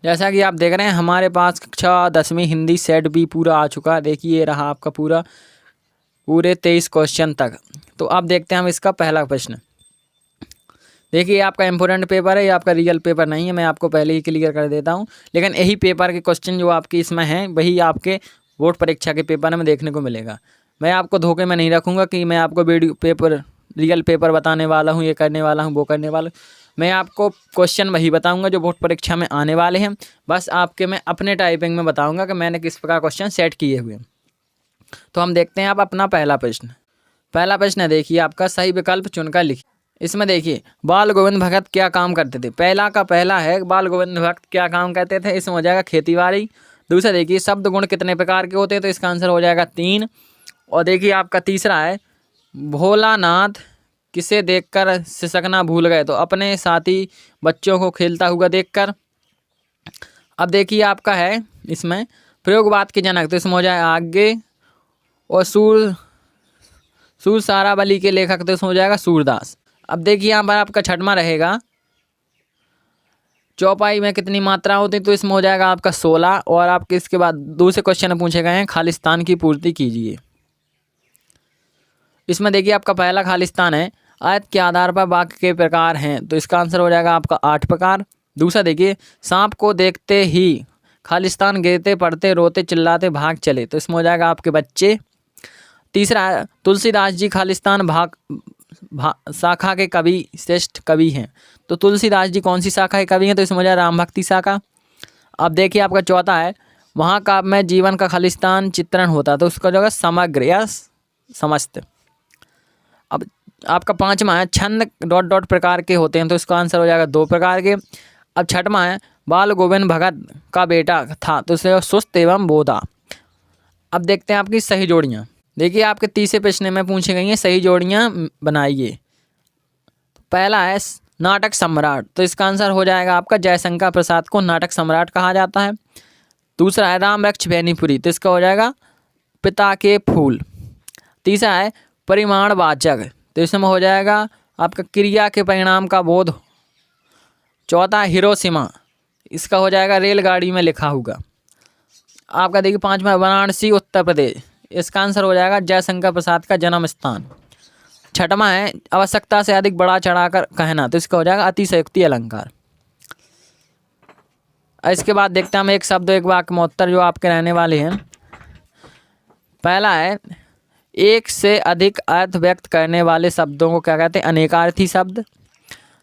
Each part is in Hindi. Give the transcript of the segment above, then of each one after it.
जैसा कि आप देख रहे हैं हमारे पास कक्षा 10वीं हिंदी सेट भी पूरा आ चुका है। देखिए ये रहा आपका पूरे 23 क्वेश्चन तक। तो अब देखते हैं हम इसका पहला प्रश्न। देखिए ये आपका इम्पोर्टेंट पेपर है, ये आपका रियल पेपर नहीं है, मैं आपको पहले ही क्लियर कर देता हूँ। लेकिन यही पेपर के क्वेश्चन जो आपके इसमें हैं वही आपके बोर्ड परीक्षा के पेपर में देखने को मिलेगा। मैं आपको धोखे में नहीं रखूँगा कि मैं आपको वीडियो पेपर रियल पेपर बताने वाला हूँ, ये करने वाला हूँ, वो करने वाला हूँ। मैं आपको क्वेश्चन वही बताऊँगा जो बोर्ड परीक्षा में आने वाले हैं। बस आपके मैं अपने टाइपिंग में बताऊँगा कि मैंने किस प्रकार क्वेश्चन सेट किए हुए हैं। तो हम देखते हैं आप अपना पहला प्रश्न। पहला प्रश्न है, देखिए आपका सही विकल्प चुनकर लिखिए। इसमें देखिए बाल गोविंद भगत क्या काम करते थे। पहला है बाल गोविंद भगत क्या काम करते थे, इसमें हो जाएगा खेती बाड़ी। दूसरा देखिए शब्द गुण कितने प्रकार के होते हैं, तो इसका आंसर हो जाएगा 3। और देखिए आपका तीसरा है भोलानाथ किसे देखकर सिसकना भूल गए, तो अपने साथी बच्चों को खेलता हुआ देखकर। अब देखिए आपका है इसमें प्रयोगवाद के जनक, तो इसमें हो जाए आगे। और सूर सारावली के लेखक, तो इसमें हो जाएगा सूरदास। अब देखिए यहाँ पर आपका छठवां रहेगा चौपाई में कितनी मात्रा होती है, तो इसमें हो जाएगा आपका 16। और आपके इसके बाद दूसरे क्वेश्चन पूछे गए हैं खालिस्तान की पूर्ति कीजिए। इसमें देखिए आपका पहला खालिस्तान है आयत के आधार पर वाक्य के प्रकार हैं, तो इसका आंसर हो जाएगा आपका 8 प्रकार। दूसरा देखिए सांप को देखते ही खालिस्तान गिरते पड़ते रोते चिल्लाते भाग चले, तो इसमें हो जाएगा आपके बच्चे। तीसरा है तुलसीदास जी खालिस्तान शाखा के कवि श्रेष्ठ कवि हैं, तो तुलसीदास जी कौन सी शाखा के कवि हैं, तो इसमें हो जाएगा राम भक्ति शाखा। अब देखिए आपका चौथा है वहाँ का में जीवन का खालिस्तान चित्रण होता, तो उसका जो है समग्र या समस्त। अब आपका पांचवा है छंद ... प्रकार के होते हैं, तो इसका आंसर हो जाएगा 2 प्रकार के। अब छठवां है बाल गोविंद भगत का बेटा था, तो इससे सुस्त एवं बोधा। अब देखते हैं आपकी सही जोड़ियाँ। देखिए आपके तीसरे प्रश्न में पूछी गई हैं सही जोड़ियाँ बनाइए। पहला है नाटक सम्राट, तो इसका आंसर हो जाएगा आपका जयशंकर प्रसाद को नाटक सम्राट कहा जाता है। दूसरा है राम वृक्ष बेनीपुरी, तो इसका हो जाएगा पिता के फूल। तीसरा है परिमाणवाचक, तो इसमें हो जाएगा आपका क्रिया के परिणाम का बोध। चौथा हिरोशिमा, इसका हो जाएगा रेलगाड़ी में लिखा हुआ। आपका देखिए पांचवा वाराणसी उत्तर प्रदेश, इसका आंसर हो जाएगा जयशंकर प्रसाद का जन्म स्थान। छठवां है आवश्यकता से अधिक बड़ा चढ़ाकर कहना, तो इसका हो जाएगा अतिशयोक्ति अलंकार। इसके बाद देखते हैं हम एक शब्द एक वाक्य में उत्तर जो आपके रहने वाले हैं। पहला है एक से अधिक अर्थ व्यक्त करने वाले शब्दों को क्या कहते हैं, अनेकार्थी शब्द।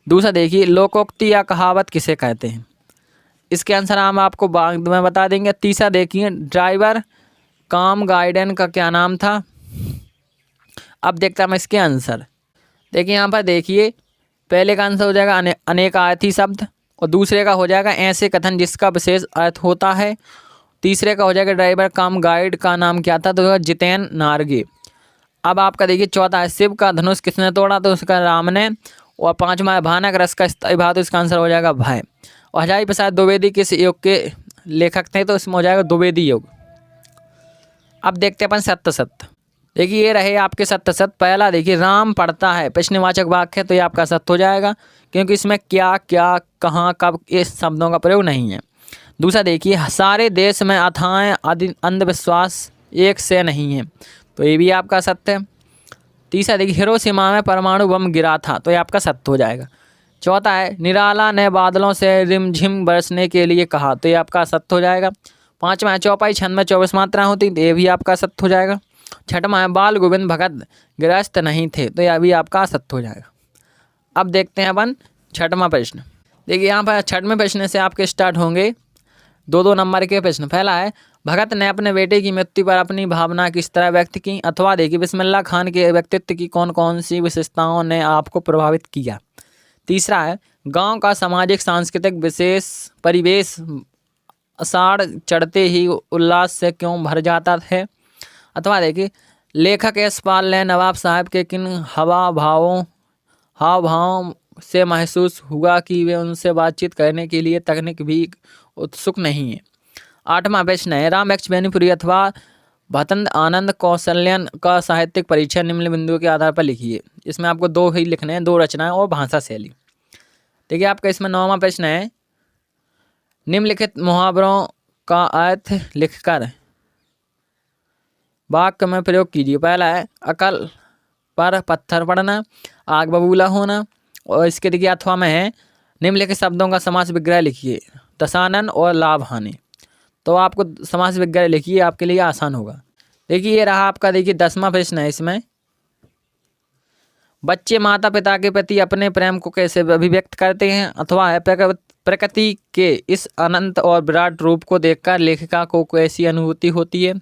दूसरा देखिए लोकोक्ति या कहावत किसे कहते हैं, इसके आंसर हम आपको बाद में बता देंगे। तीसरा देखिए ड्राइवर काम गाइडन का क्या नाम था। अब देखते हैं हम इसके आंसर। देखिए यहाँ पर देखिए पहले का आंसर हो जाएगा अनेकार्थी शब्द, और दूसरे का हो जाएगा ऐसे कथन जिसका विशेष अर्थ होता है। तीसरे का हो जाएगा ड्राइवर काम गाइड का नाम क्या था, तो जितेन नारगे। अब आपका देखिए चौथा है शिव का धनुष किसने तोड़ा, तो उसका राम ने। और पांचवा है भानक रस का स्थायी भाव, तो इसका आंसर हो जाएगा भय। और हजारी प्रसाद द्विवेदी किस युग के लेखक थे, तो इसमें हो जाएगा द्विवेदी युग। अब देखते हैं अपन सत्य सत्य। देखिए ये रहे आपके सत्य सत्य। पहला देखिए राम पढ़ता है प्रश्नवाचक वाक्य है, तो ये आपका सत्य हो जाएगा क्योंकि इसमें क्या क्या कहाँ कब इस शब्दों का प्रयोग नहीं है। दूसरा देखिए सारे देश में अथाह अंधविश्वास एक से नहीं है, तो ये भी आपका सत्य है। तीसरा देखिए हिरोशिमा में परमाणु बम गिरा था, तो ये आपका सत्य हो जाएगा। चौथा है निराला ने बादलों से रिमझिम बरसने के लिए कहा, तो ये आपका सत्य हो जाएगा। पांचवा है चौपाई छंद में 24 मात्रा होती, तो ये भी आपका सत्य हो जाएगा। छठवां है बाल गोविंद भगत गृहस्थ नहीं थे, तो यह भी आपका सत्य हो जाएगा। अब देखते हैं अपन छठवां प्रश्न। देखिए यहाँ पर छठवें प्रश्न से आपके स्टार्ट होंगे 2-2 नंबर के प्रश्न। पहला है भगत ने अपने बेटे की मृत्यु पर अपनी भावना किस तरह व्यक्त की, अथवा देखिए बिस्मिल्लाह खान के व्यक्तित्व की कौन कौन सी विशेषताओं ने आपको प्रभावित किया। तीसरा है गांव का सामाजिक सांस्कृतिक विशेष परिवेश आषाढ़ चढ़ते ही उल्लास से क्यों भर जाता है। अथवा देखिए लेखक यशपाल ने नवाब साहब के किन हाव भावों से महसूस हुआ कि वे उनसे बातचीत करने के लिए तकनीक भी उत्सुक नहीं है। आठवां प्रश्न है राम वृक्ष बेनीपुरी अथवा भतंद आनंद कौशल्यन का साहित्यिक परिचय निम्न बिंदुओं के आधार पर लिखिए। इसमें आपको 2 ही लिखने हैं, 2 रचनाएं और भाषा शैली। देखिए आपका इसमें 9वां प्रश्न है निम्नलिखित मुहावरों का अर्थ लिखकर वाक्य में प्रयोग कीजिए। पहला है अकल पर पत्थर पड़ना, आग बबूला होना। और इसके देखिए अथवा में है निम्नलिखित शब्दों का समास विग्रह लिखिए, दशानन और लाभ हानि। तो आपको समास विग्रह लिखिए, आपके लिए आसान होगा। देखिए ये रहा आपका, देखिए 10वां प्रश्न है। इसमें बच्चे माता पिता के प्रति अपने प्रेम को कैसे अभिव्यक्त करते हैं। अथवा है प्रकृति के इस अनंत और विराट रूप को देखकर लेखिका को कैसी अनुभूति होती है।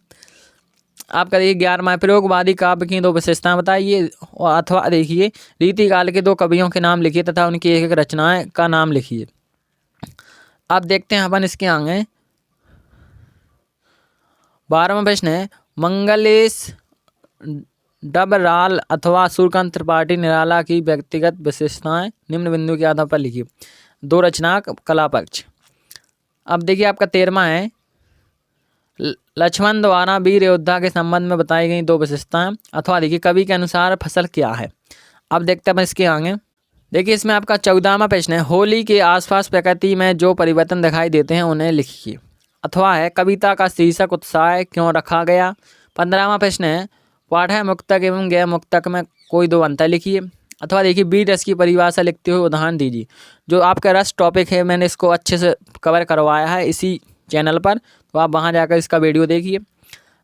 आपका देखिए 11वां प्रयोगवादी काव्य की 2 विशेषताएं बताइए। और अथवा देखिए रीतिकाल के 2 कवियों के नाम लिखिए तथा उनकी एक रचनाएं का नाम लिखिए। अब देखते हैं अपन इसके आगे। 12वां प्रश्न है मंगलेश डबराल अथवा सूर्यकांत त्रिपाठी निराला की व्यक्तिगत विशेषताएं निम्न बिंदु के आधार पर लिखिए। 2 रचना कला पक्ष। अब देखिए आपका 13वां है लक्ष्मण द्वारा वीर योद्धा के संबंध में बताई गई 2 विशेषताएं। अथवा देखिए कवि के अनुसार फसल क्या है। अब देखते हैं इसके आगे। देखिए इसमें आपका 14वां प्रश्न है होली के आसपास प्रकृति में जो परिवर्तन दिखाई देते हैं उन्हें लिखिए। अथवा है कविता का शीर्षक उत्साह क्यों रखा गया। 15वां प्रश्न है पाठ्य मुक्तक एवं गैर मुक्तक में कोई 2 अंतर लिखिए। अथवा देखिए वीर रस की परिभाषा लिखते हुए उदाहरण दीजिए। जो आपका रस टॉपिक है मैंने इसको अच्छे से कवर करवाया है इसी चैनल पर, तो आप वहां जाकर इसका वीडियो देखिए।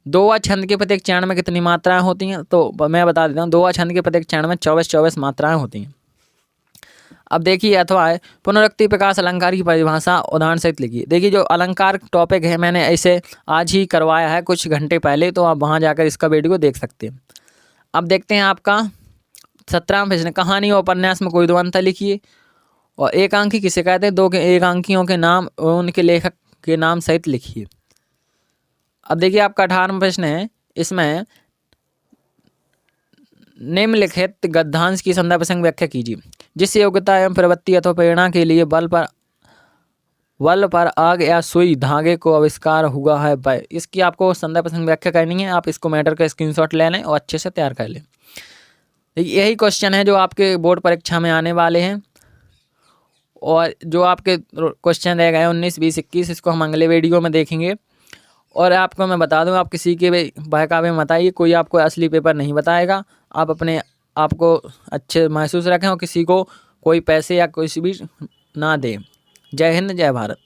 दोहा छंद के प्रत्येक चरण में कितनी मात्राएं होती हैं, तो मैं बता देता हूँ। दोहा छंद के प्रत्येक चरण में 24 मात्राएं होती हैं। अब देखिए अथवा है पुनरुक्ति प्रकाश अलंकार की परिभाषा उदाहरण सहित लिखिए। देखिए जो अलंकार टॉपिक है मैंने ऐसे आज ही करवाया है कुछ घंटे पहले, तो आप वहां जाकर इसका वीडियो देख सकते हैं। अब देखते हैं आपका 17वां प्रश्न कहानी और उपन्यास में कोई 2 अंतर लिखिए। और एकांकी किसे कहते हैं। 2 एकांकियों के नाम और उनके लेखक के नाम सहित लिखिए। अब देखिए आपका 18वां प्रश्न है। इसमें निम्नलिखित गद्यांश की संदर्भ प्रसंग व्याख्या कीजिए। जिस योग्यता एवं प्रवृत्ति अथवा प्रेरणा के लिए बल पर आग या सुई धागे को आविष्कार हुआ है वह। इसकी आपको संदर्भ प्रसंग व्याख्या करनी है। आप इसको मैटर का स्क्रीनशॉट ले लें और अच्छे से तैयार कर लें। यही क्वेश्चन है जो आपके बोर्ड परीक्षा में आने वाले हैं। और जो आपके क्वेश्चन रह गए 19, 20, 21 इसको हम अगले वीडियो में देखेंगे। और आपको मैं बता दूं आप किसी के भी बहकावे में मत आइए, कोई आपको असली पेपर नहीं बताएगा। आप अपने आपको अच्छे महसूस रखें और किसी को कोई पैसे या कुछ भी ना दें। जय हिंद, जय भारत।